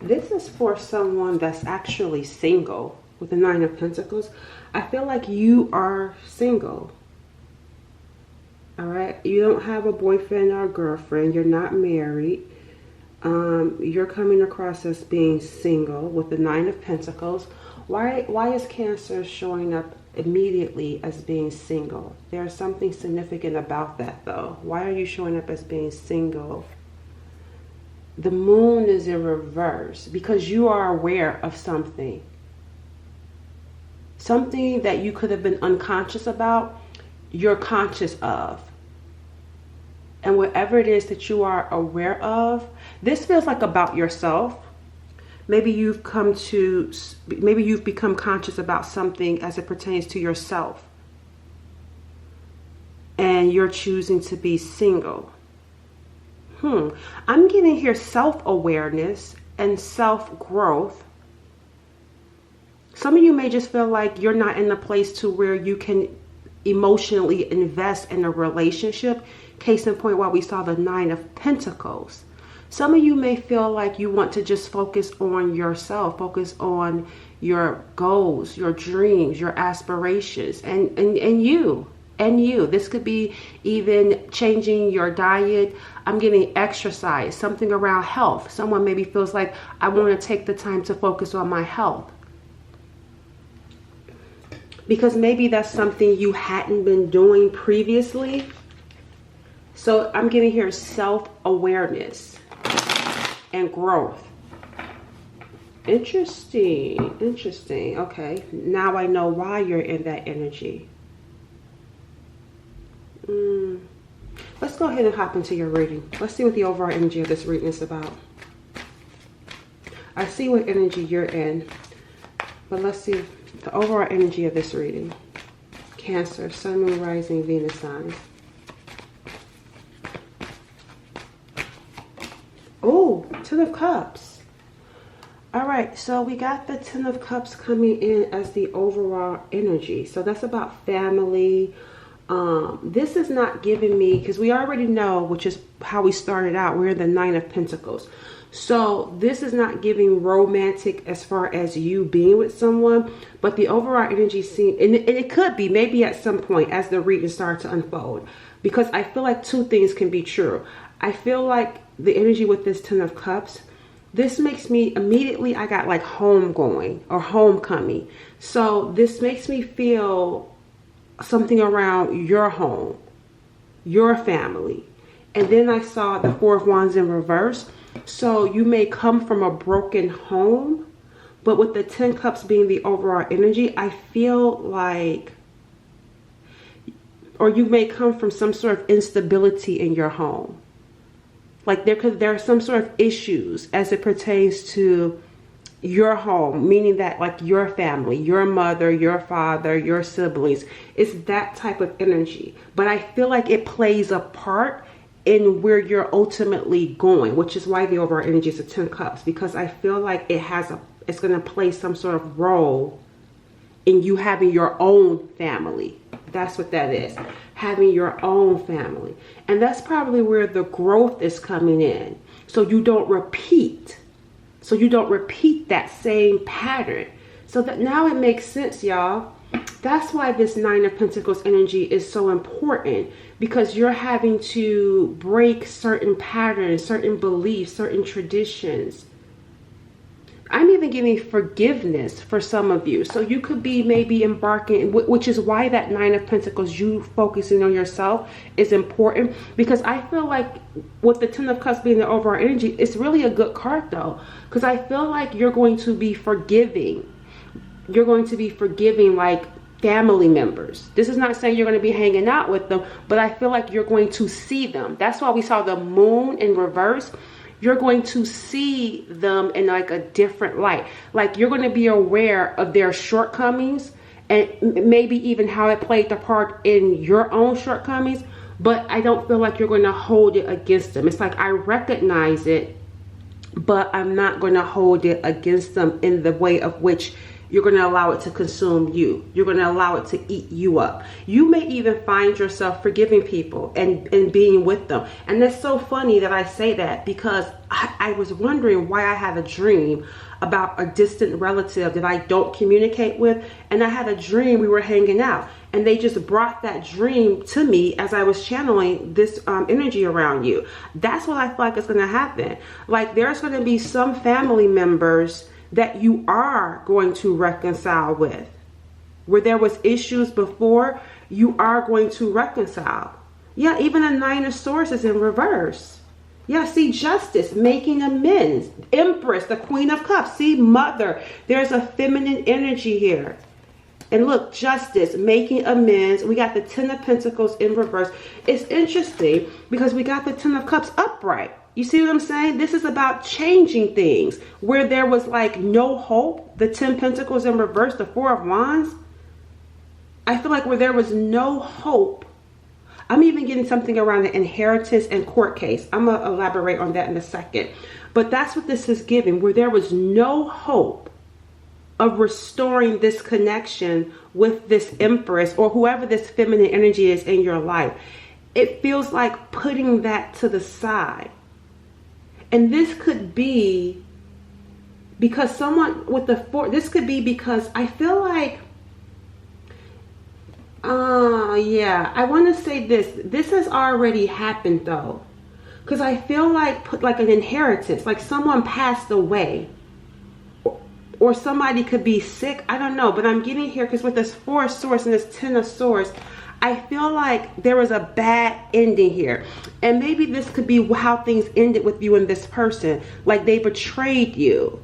This is for someone that's actually single with the Nine of Pentacles. I feel like you are single. All right. You don't have a boyfriend or a girlfriend. You're not married. You're coming across as being single with the Nine of Pentacles. Why is Cancer showing up immediately as being single? There's something significant about that, though. Why are you showing up as being single? The moon is in reverse because you are aware of something. Something that you could have been unconscious about, you're conscious of. And whatever it is that you are aware of, this feels like about yourself. Maybe you've become conscious about something as it pertains to yourself. And you're choosing to be single. I'm getting here self-awareness and self-growth. Some of you may just feel like you're not in a place to where you can emotionally invest in a relationship. Case in point, why we saw the Nine of Pentacles. Some of you may feel like you want to just focus on yourself, focus on your goals, your dreams, your aspirations, and you. This could be even changing your diet. I'm getting exercise, something around health. Someone maybe feels like I want to take the time to focus on my health. Because maybe that's something you hadn't been doing previously. So I'm getting here self-awareness and growth. Interesting. Okay, now I know why you're in that energy. Let's go ahead and hop into your reading. Let's see what the overall energy of this reading is about. I see what energy you're in, but let's see the overall energy of this reading. Cancer, Sun, Moon, Rising, Venus signs. Oh, Ten of Cups. All right, so we got the Ten of Cups coming in as the overall energy. So that's about family. This is not giving me, because we already know, which is how we started out, we're the Nine of Pentacles. So this is not giving romantic as far as you being with someone, but the overall energy seems, and it could be maybe at some point as the reading starts to unfold, because I feel like two things can be true. I feel like the energy with this Ten of Cups, this makes me immediately, I got like homegoing or homecoming. So this makes me feel something around your home, your family. And then I saw the Four of Wands in reverse. So you may come from a broken home, but with the 10 Cups being the overall energy, I feel like, or you may come from some sort of instability in your home. Like there are some sort of issues as it pertains to your home, meaning that like your family, your mother, your father, your siblings, it's that type of energy. But I feel like it plays a part in where you're ultimately going, which is why the overall energy is a 10 Cups, because I feel like it's going to play some sort of role in you having your own family. That's what that is, having your own family. And that's probably where the growth is coming in. So you don't repeat that same pattern. So that now it makes sense, y'all. That's why this Nine of Pentacles energy is so important, because you're having to break certain patterns, certain beliefs, certain traditions. I'm even giving forgiveness for some of you. So you could be maybe embarking, which is why that Nine of Pentacles, you focusing on yourself, is important. Because I feel like with the Ten of Cups being the overall energy, it's really a good card though. Because I feel like you're going to be forgiving. You're going to be forgiving like family members. This is not saying you're going to be hanging out with them, but I feel like you're going to see them. That's why we saw the moon in reverse. You're going to see them in like a different light. Like you're going to be aware of their shortcomings and maybe even how it played the part in your own shortcomings. But I don't feel like you're going to hold it against them. It's like I recognize it, but I'm not going to hold it against them in the way of which you're going to allow it to consume you. You're going to allow it to eat you up. You may even find yourself forgiving people and being with them. And that's so funny that I say that, because I was wondering why I had a dream about a distant relative that I don't communicate with. And I had a dream we were hanging out. And they just brought that dream to me as I was channeling this energy around you. That's what I feel like is going to happen. Like, there's going to be some family members that you are going to reconcile with. Where there was issues before, you are going to reconcile. Yeah, even the Nine of Swords is in reverse. Yeah, see, Justice, making amends. Empress, the Queen of Cups. See, Mother, there's a feminine energy here. And look, Justice, making amends. We got the Ten of Pentacles in reverse. It's interesting because we got the Ten of Cups upright. You see what I'm saying? This is about changing things. Where there was like no hope, the 10 Pentacles in reverse, the Four of Wands. I feel like where there was no hope. I'm even getting something around the inheritance and court case. I'm going to elaborate on that in a second. But that's what this is giving, where there was no hope of restoring this connection with this Empress or whoever this feminine energy is in your life. It feels like putting that to the side. And this could be because someone with the four, this could be because I feel like, yeah, I want to say this has already happened though. Because I feel like put like an inheritance, like someone passed away. Or somebody could be sick. I don't know. But I'm getting here because with this Four of Swords and this Ten of Swords, I feel like there was a bad ending here. And maybe this could be how things ended with you and this person. Like they betrayed you.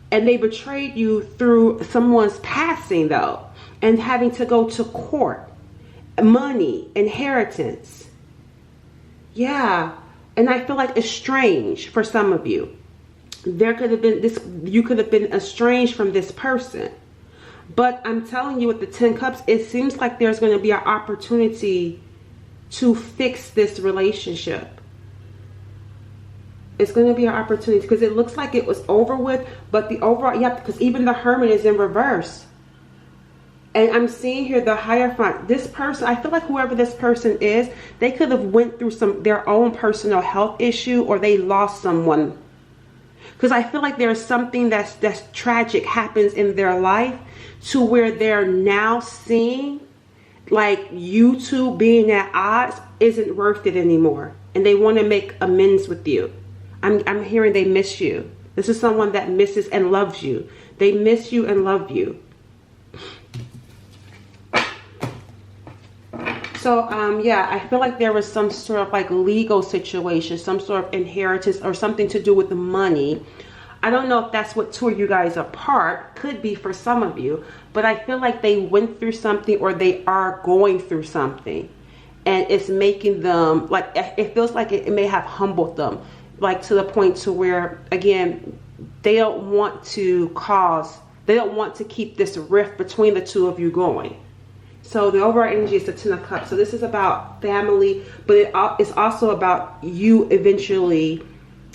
And they betrayed you through someone's passing though. And having to go to court. Money. Inheritance. Yeah. And I feel like it's strange for some of you. There could have been this, you could have been estranged from this person. But I'm telling you with the 10 Cups, it seems like there's going to be an opportunity to fix this relationship. It's going to be an opportunity because it looks like it was over with, but the overall, yeah, because even the Hermit is in reverse. And I'm seeing here the Hierophant. This person, I feel like whoever this person is, they could have went through their own personal health issue, or they lost someone. Because I feel like there's something that's tragic happens in their life to where they're now seeing like you two being at odds isn't worth it anymore. And they want to make amends with you. I'm hearing they miss you. This is someone that misses and loves you. They miss you and love you. So, yeah, I feel like there was some sort of like legal situation, some sort of inheritance or something to do with the money. I don't know if that's what tore you guys apart. Could be for some of you. But I feel like they went through something or they are going through something. And it's making them, like, it feels like it may have humbled them. Like to the point to where, again, they don't want to keep this rift between the two of you going. So the overall energy is the Ten of Cups. So this is about family, but it's also about you eventually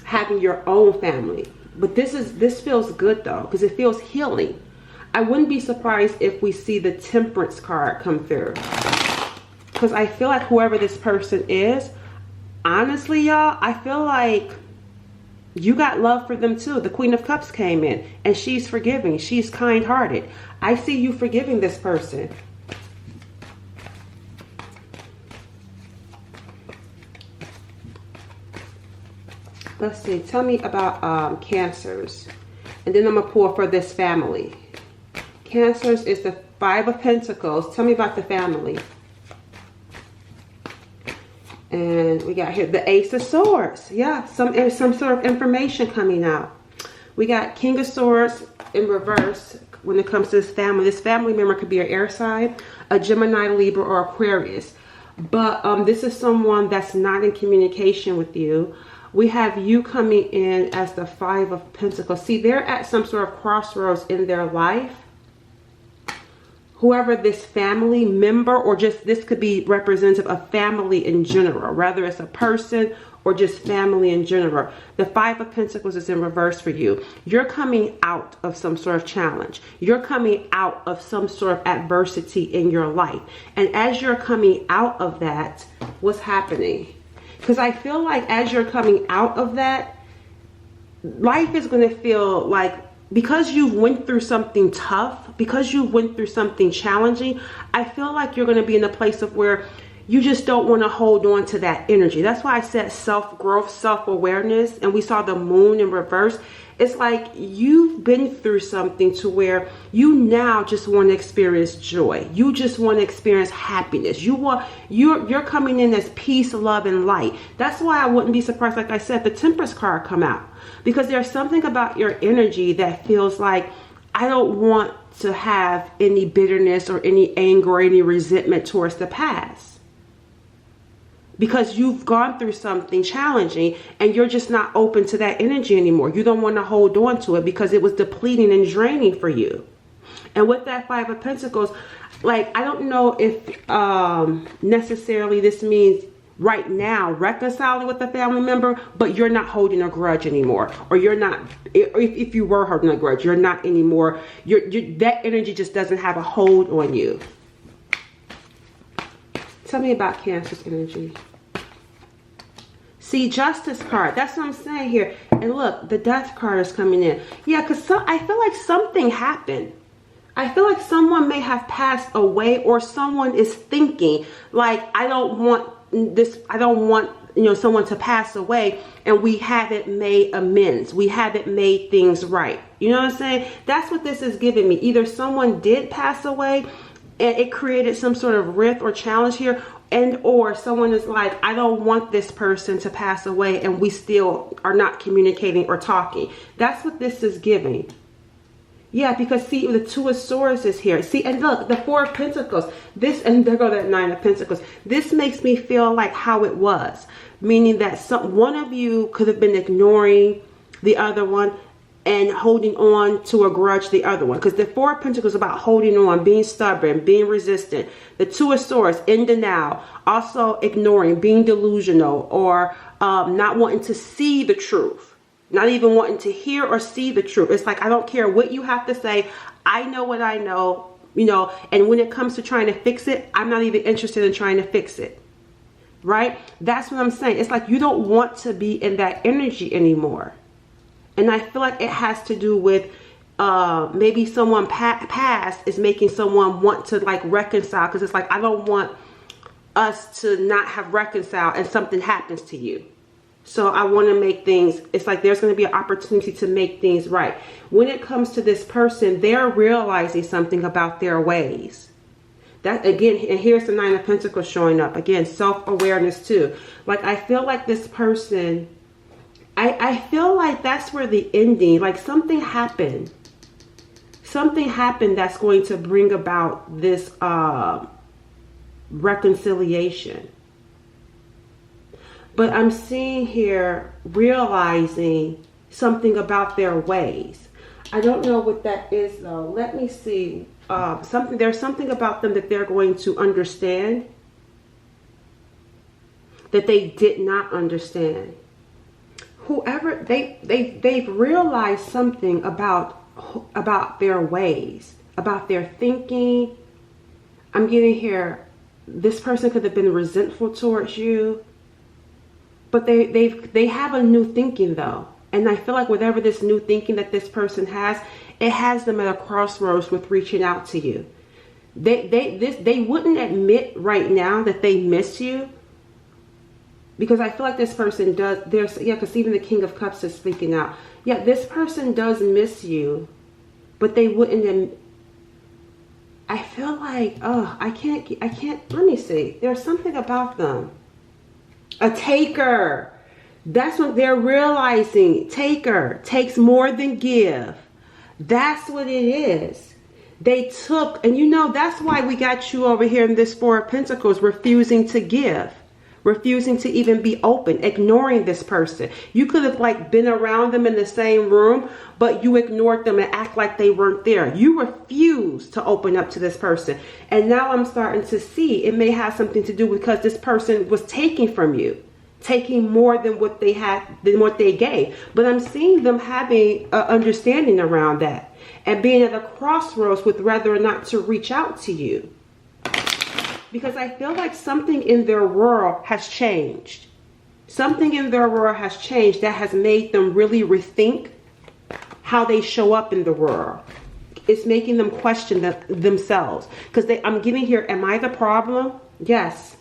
having your own family. But this feels good though, because it feels healing. I wouldn't be surprised if we see the Temperance card come through. Because I feel like whoever this person is, honestly, y'all, I feel like you got love for them too. The Queen of Cups came in and she's forgiving. She's kind-hearted. I see you forgiving this person. Let's see. Tell me about Cancers. And then I'm going to pull for this family. Cancers is the Five of Pentacles. Tell me about the family. And we got here the Ace of Swords. Yeah, some sort of information coming out. We got King of Swords in reverse when it comes to this family. This family member could be an air sign, a Gemini, Libra, or Aquarius. But this is someone that's not in communication with you. We have you coming in as the Five of Pentacles. See, they're at some sort of crossroads in their life. Whoever this family member, or just this could be representative of family in general, whether it's a person or just family in general. The Five of Pentacles is in reverse for you. You're coming out of some sort of challenge. You're coming out of some sort of adversity in your life. And as you're coming out of that, what's happening? Because I feel like as you're coming out of that, life is going to feel like, because you went through something tough, because you went through something challenging, I feel like you're going to be in a place of where you just don't want to hold on to that energy. That's why I said self-growth, self-awareness, and we saw the moon in reverse. It's like you've been through something to where you now just want to experience joy. You just want to experience happiness. You're coming in as peace, love, and light. That's why I wouldn't be surprised, like I said, the Temperance card come out. Because there's something about your energy that feels like, I don't want to have any bitterness or any anger or any resentment towards the past. Because you've gone through something challenging and you're just not open to that energy anymore. You don't want to hold on to it because it was depleting and draining for you. And with that Five of Pentacles, like, I don't know if necessarily this means right now reconciling with a family member, but you're not holding a grudge anymore. Or you're not, if you were holding a grudge, you're not anymore. That energy just doesn't have a hold on you. Tell me about Cancer's energy. See, Justice card. That's what I'm saying here. And look, the Death card is coming in. Yeah, because I feel like something happened. I feel like someone may have passed away, or someone is thinking like, I don't want this. I don't want, someone to pass away, and we haven't made amends. We haven't made things right. You know what I'm saying? That's what this is giving me. Either someone did pass away, and it created some sort of rift or challenge here, and or someone is like, I don't want this person to pass away, and we still are not communicating or talking. That's what this is giving. Yeah, because see, the Two of Swords is here. See, and look, the Four of Pentacles. This, and there go that Nine of Pentacles. This makes me feel like how it was, meaning that one of you could have been ignoring the other one and holding on to a grudge the other one. Because the Four of Pentacles is about holding on, being stubborn, being resistant. The Two of Swords, in denial, also ignoring, being delusional, or not wanting to see the truth. Not even wanting to hear or see the truth. It's like, I don't care what you have to say. I know what I know, and when it comes to trying to fix it, I'm not even interested in trying to fix it. Right? That's what I'm saying. It's like you don't want to be in that energy anymore. And I feel like it has to do with maybe someone past is making someone want to like reconcile. Because it's like, I don't want us to not have reconciled and something happens to you. So I want to make things, it's like there's going to be an opportunity to make things right. When it comes to this person, they're realizing something about their ways. That again, and here's the Nine of Pentacles showing up. Again, self-awareness too. Like, I feel like this person, I feel like that's where the ending, like something happened. Something happened that's going to bring about this reconciliation. But I'm seeing here realizing something about their ways. I don't know what that is though. Let me see. There's something about them that they're going to understand that they did not understand. Whoever they've realized something about their ways, about their thinking. I'm getting here, this person could have been resentful towards you. But they have a new thinking though. And I feel like whatever this new thinking that this person has, it has them at a crossroads with reaching out to you. They wouldn't admit right now that they miss you. Because I feel like this person does, because even the King of Cups is speaking out. Yeah, this person does miss you, but they wouldn't. I feel like, I can't, let me see. There's something about them. A taker. That's what they're realizing. Taker takes more than give. That's what it is. They took, and that's why we got you over here in this Four of Pentacles, refusing to give, refusing to even be open, ignoring this person. You could have like been around them in the same room, but you ignored them and act like they weren't there. You refused to open up to this person. And now I'm starting to see it may have something to do because this person was taking from you. taking more than what they had, than what they gave. But I'm seeing them having an understanding around that and being at a crossroads with whether or not to reach out to you. Because I feel like something in their world has changed. Something in their world has changed that has made them really rethink how they show up in the world. It's making them question themselves. Because I'm getting here, am I the problem? Yes.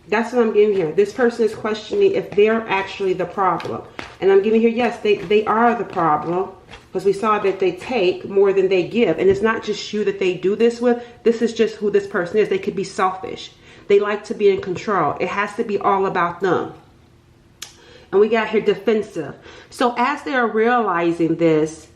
That's what I'm getting here. This person is questioning if they're actually the problem. And I'm getting here, yes, they are the problem. Because we saw that they take more than they give. And it's not just you that they do this with. This is just who this person is. They could be selfish. They like to be in control. It has to be all about them. And we got here defensive. So as they are realizing this,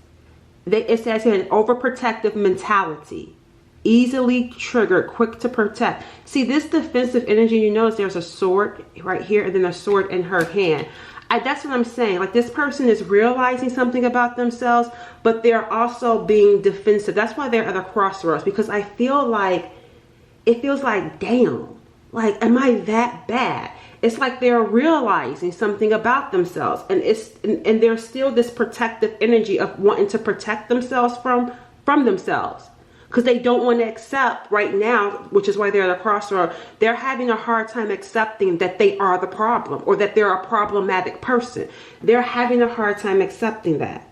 it says here an overprotective mentality. Easily triggered, quick to protect. See, this defensive energy, you notice there's a sword right here and then a sword in her hand. That's what I'm saying. Like, this person is realizing something about themselves, but they're also being defensive. That's why they're at a crossroads, because I feel like, it feels like, damn, like, am I that bad? It's like they're realizing something about themselves, and and there's still this protective energy of wanting to protect themselves from themselves. Because they don't want to accept right now, which is why they're at a crossroad. They're having a hard time accepting that they are the problem or that they're a problematic person. They're having a hard time accepting that.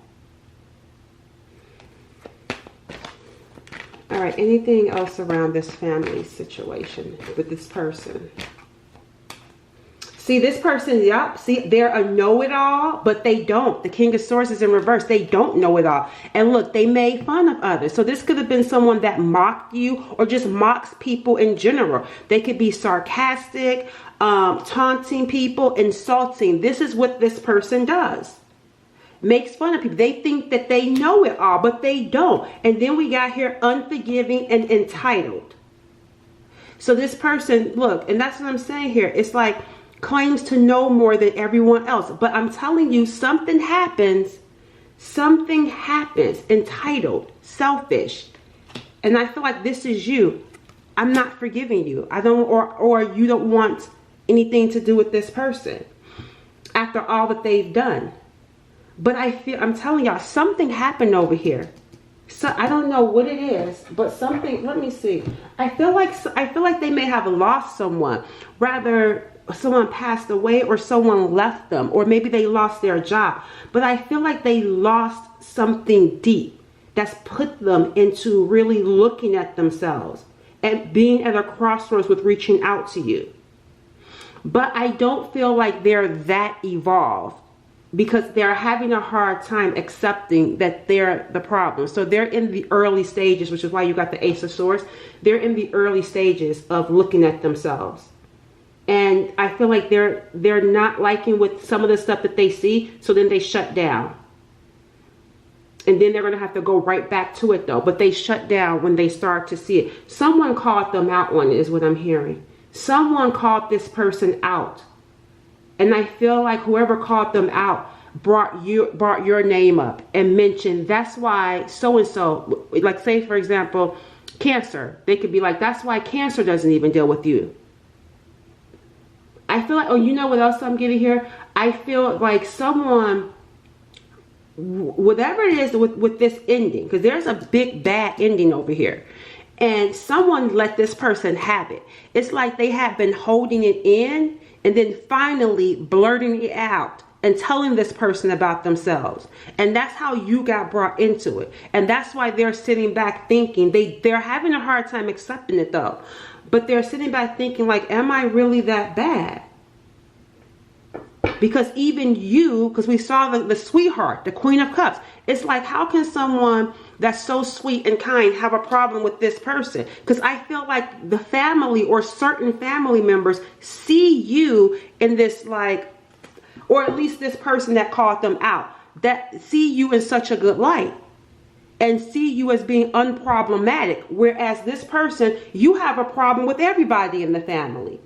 All right, anything else around this family situation with this person? See, this person, yep, see, they're a know-it-all, but they don't. The King of Swords is in reverse. They don't know it all. And look, they made fun of others. So this could have been someone that mocked you or just mocks people in general. They could be sarcastic, taunting people, insulting. This is what this person does. Makes fun of people. They think that they know it all, but they don't. And then we got here unforgiving and entitled. So this person, look, and that's what I'm saying here. It's like, claims to know more than everyone else. But I'm telling you, something happens, entitled, selfish. And I feel like this is you. I'm not forgiving you. I don't, or you don't want anything to do with this person after all that they've done. But I'm telling y'all, something happened over here. So I don't know what it is, but something, let me see. I feel like they may have lost someone. Rather, someone passed away or someone left them, or maybe they lost their job. But I feel like they lost something deep that's put them into really looking at themselves and being at a crossroads with reaching out to you. But I don't feel like they're that evolved, because they're having a hard time accepting that they're the problem. So they're in the early stages, which is why you got the Ace of Swords. They're in the early stages of looking at themselves. And I feel like they're not liking with some of the stuff that they see, so then they shut down. And then they're going to have to go right back to it, though. But they shut down when they start to see it. Someone called them out on it, is what I'm hearing. Someone called this person out. And I feel like whoever called them out brought your name up and mentioned, that's why so-and-so, like say, for example, Cancer. They could be like, that's why Cancer doesn't even deal with you. I feel like, oh, you know what else I'm getting here? I feel like someone, whatever it is with this ending, because there's a big bad ending over here, and someone let this person have it. It's like they have been holding it in and then finally blurting it out and telling this person about themselves. And that's how you got brought into it. And that's why they're sitting back thinking, they're having a hard time accepting it though. But they're sitting back thinking like, am I really that bad? Because even you, because we saw the sweetheart, the Queen of Cups. It's like, how can someone that's so sweet and kind have a problem with this person? Because I feel like the family or certain family members see you in this, like, or at least this person that called them out, that see you in such a good light and see you as being unproblematic. Whereas this person, you have a problem with everybody in the family.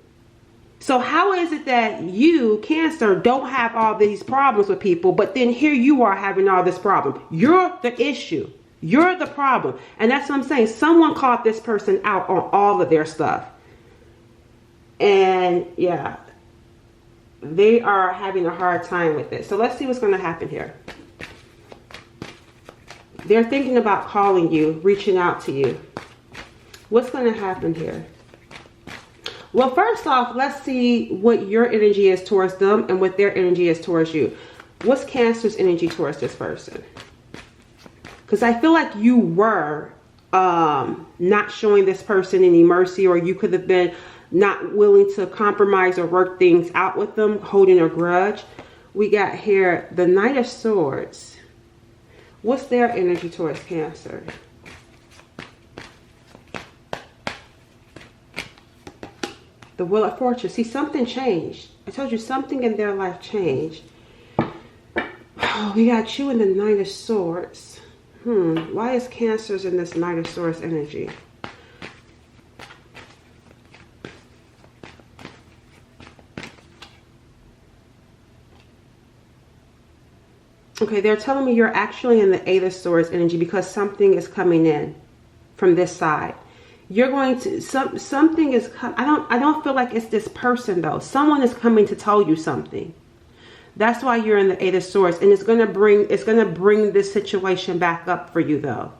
So how is it that you, Cancer, don't have all these problems with people, but then here you are having all this problem? You're the issue. You're the problem. And that's what I'm saying. Someone called this person out on all of their stuff. And yeah, they are having a hard time with it. So let's see what's going to happen here. They're thinking about calling you, reaching out to you. What's going to happen here? Well, first off, let's see what your energy is towards them and what their energy is towards you. What's Cancer's energy towards this person? Because I feel like you were not showing this person any mercy, or you could have been not willing to compromise or work things out with them, holding a grudge. We got here the Knight of Swords. What's their energy towards Cancer? The Wheel of Fortune. See, something changed. I told you something in their life changed. Oh, we got you in the Knight of Swords. Why is Cancer's in this Knight of Swords energy? Okay, they're telling me you're actually in the Eight of Swords energy because something is coming in from this side. You're going to something is I don't feel like it's this person though. Someone is coming to tell you something. That's why you're in the Eight of Swords, and it's going to bring this situation back up for you though.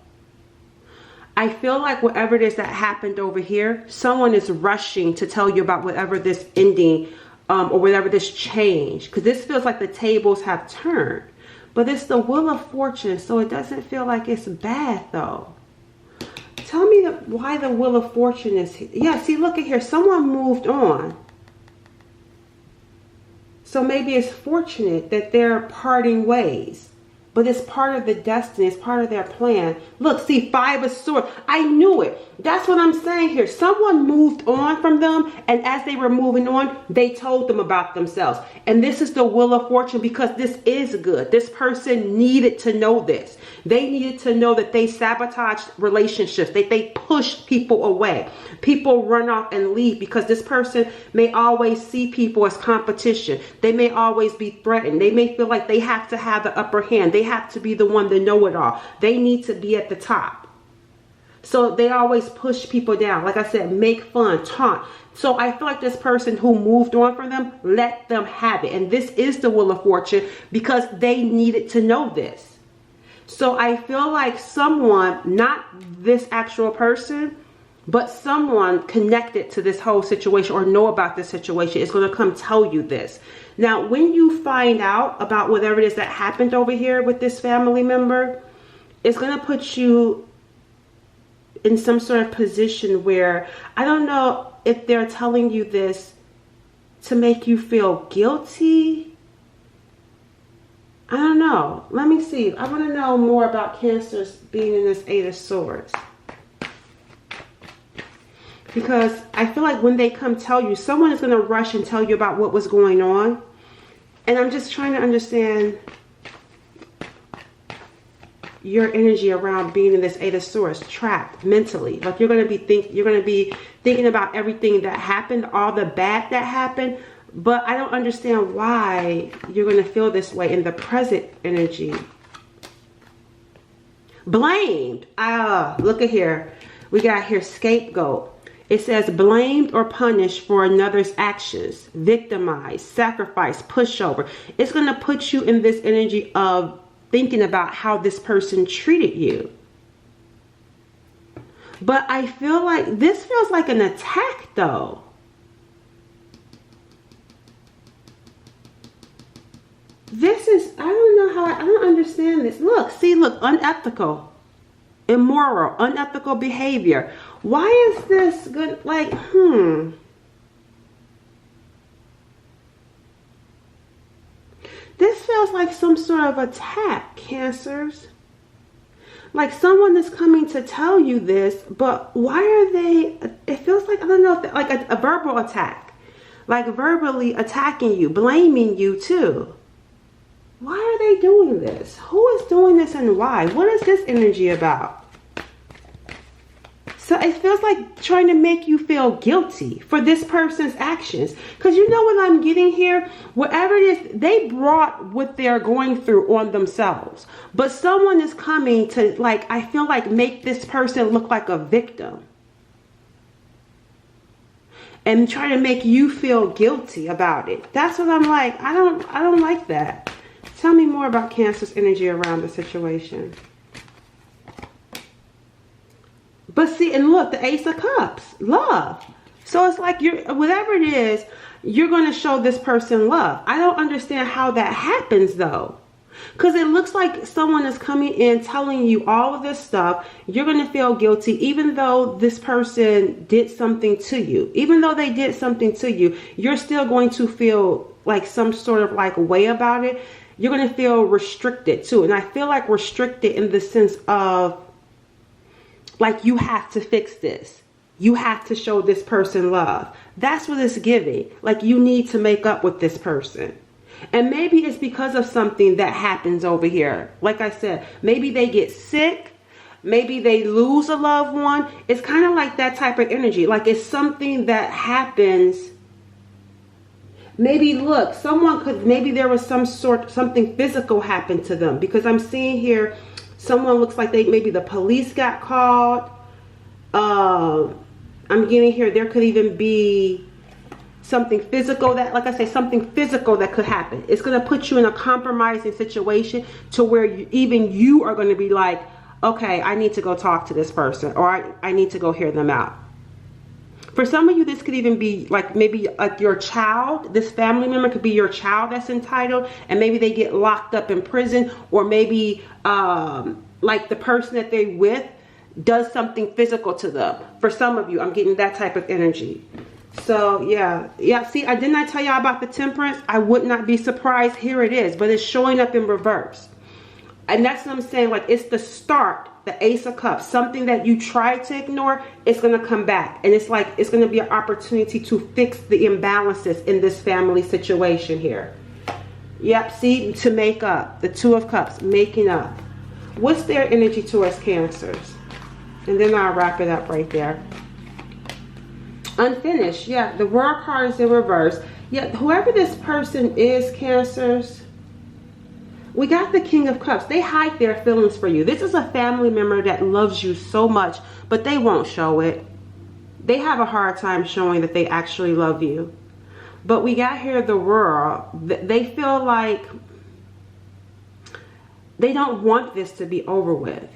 I feel like whatever it is that happened over here, someone is rushing to tell you about whatever this ending or whatever this change, because this feels like the tables have turned. But it's the Wheel of Fortune, so it doesn't feel like it's bad though. Tell me why the Wheel of Fortune is here. Yeah, see, look at here. Someone moved on. So maybe it's fortunate that they're parting ways. But it's part of the destiny. It's part of their plan. Look, see, Five of Swords. I knew it. That's what I'm saying here. Someone moved on from them. And as they were moving on, they told them about themselves. And this is the Wheel of Fortune because this is good. This person needed to know this. They needed to know that they sabotaged relationships. They pushed people away. People run off and leave because this person may always see people as competition. They may always be threatened. They may feel like they have to have the upper hand. They have to be the one to know it all. They need to be at the top. So they always push people down. Like I said, make fun, taunt. So I feel like this person who moved on from them, let them have it. And this is the Wheel of Fortune because they needed to know this. So I feel like someone, not this actual person, but someone connected to this whole situation or know about this situation is going to come tell you this. Now, when you find out about whatever it is that happened over here with this family member, it's going to put you in some sort of position where, I don't know if they're telling you this to make you feel guilty. I don't know. Let me see. I want to know more about Cancer's being in this Eight of Swords. Because I feel like when they come tell you, someone is going to rush and tell you about what was going on. And I'm just trying to understand your energy around being in this Eight of Swords, trapped mentally. Like you're going to be thinking about everything that happened, all the bad that happened. But I don't understand why you're going to feel this way in the present energy. Blamed. Look at here. We got here scapegoat. It says blamed or punished for another's actions, victimized, sacrifice, pushover. It's going to put you in this energy of thinking about how this person treated you. But I feel like this feels like an attack though. This is, I don't know how, I don't understand this. Look, see, look, unethical, immoral, unethical behavior. Why is this good? Like, This feels like some sort of attack, Cancers. Like someone is coming to tell you this, but why are they, it feels like, I don't know, if like a verbal attack. Like verbally attacking you, blaming you too. Why are they doing this? Who is doing this and why? What is this energy about? So it feels like trying to make you feel guilty for this person's actions. Because you know what I'm getting here? Whatever it is, they brought what they're going through on themselves. But someone is coming to, like, I feel like make this person look like a victim. and try to make you feel guilty about it. That's what I'm like. I don't like that. Tell me more about Cancer's energy around the situation. But see, and look, the Ace of Cups, love. So it's like whatever it is, you're going to show this person love. I don't understand how that happens though. Because it looks like someone is coming in telling you all of this stuff. You're going to feel guilty even though this person did something to you. Even though they did something to you, you're still going to feel like some sort of like way about it. You're going to feel restricted too. And I feel like restricted in the sense of like you have to fix this. You have to show this person love. That's what it's giving. Like you need to make up with this person. And maybe it's because of something that happens over here. Like I said, maybe they get sick. Maybe they lose a loved one. It's kind of like that type of energy. Like it's something that happens. Maybe look, maybe there was something physical happened to them. Because I'm seeing here, someone looks like maybe the police got called. I'm getting here, there could even be something physical that, like I say, something physical that could happen. It's going to put you in a compromising situation to where even you are going to be like, okay, I need to go talk to this person, or I need to go hear them out. For some of you, this could even be like maybe like your child. This family member could be your child that's entitled, and maybe they get locked up in prison, or maybe like the person that they with does something physical to them. For some of you, I'm getting that type of energy. So yeah, see, didn't I tell y'all about the Temperance? I would not be surprised. Here it is, but it's showing up in reverse. And that's what I'm saying, like it's the start, the Ace of Cups, something that you try to ignore, it's going to come back. And it's like, it's going to be an opportunity to fix the imbalances in this family situation here. Yep, see, to make up, the Two of Cups, making up. What's their energy towards Cancers? And then I'll wrap it up right there. Unfinished, yeah, the World card is in reverse. Yeah, whoever this person is, Cancers, we got the King of Cups. They hide their feelings for you. This is a family member that loves you so much, but they won't show it. They have a hard time showing that they actually love you. But we got here the World. They feel like they don't want this to be over with.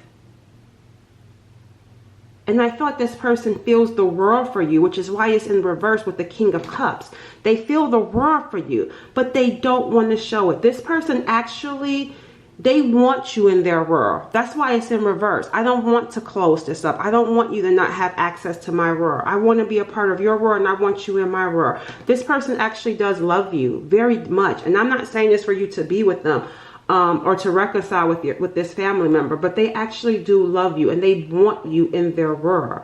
And I feel like this person feels the world for you, which is why it's in reverse with the King of Cups. They feel the world for you, but they don't want to show it. This person actually, they want you in their world. That's why it's in reverse. I don't want to close this up. I don't want you to not have access to my world. I want to be a part of your world, and I want you in my world. This person actually does love you very much. And I'm not saying this for you to be with them. Or to reconcile with this family member, but they actually do love you and they want you in their world.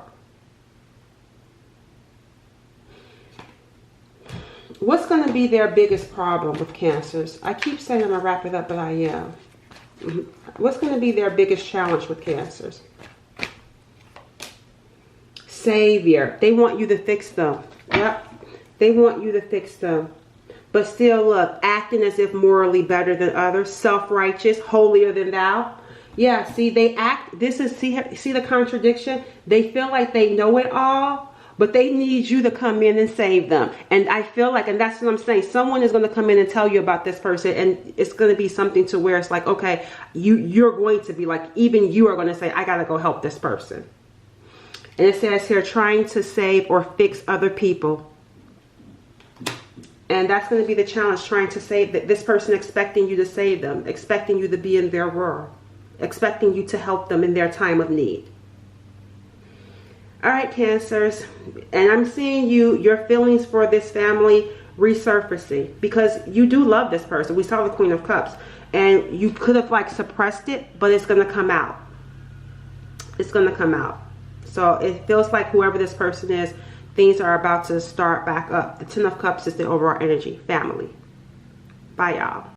What's going to be their biggest problem with Cancers? I keep saying I'm going to wrap it up, but I am. What's going to be their biggest challenge with Cancers? Savior. They want you to fix them. Yep. They want you to fix them. But still, look, acting as if morally better than others, self-righteous, holier than thou. Yeah, see, they act, this is, see the contradiction? They feel like they know it all, but they need you to come in and save them. And I feel like, and that's what I'm saying, someone is going to come in and tell you about this person, and it's going to be something to where it's like, okay, you're going to be like, even you are going to say, I got to go help this person. And it says here, trying to save or fix other people. And that's going to be the challenge, trying to save this person, expecting you to save them, expecting you to be in their world, expecting you to help them in their time of need. All right, Cancers. And I'm seeing your feelings for this family resurfacing because you do love this person. We saw the Queen of Cups and you could have like suppressed it, but it's going to come out. It's going to come out. So it feels like whoever this person is, things are about to start back up. The Ten of Cups is the overall energy. Family. Bye, y'all.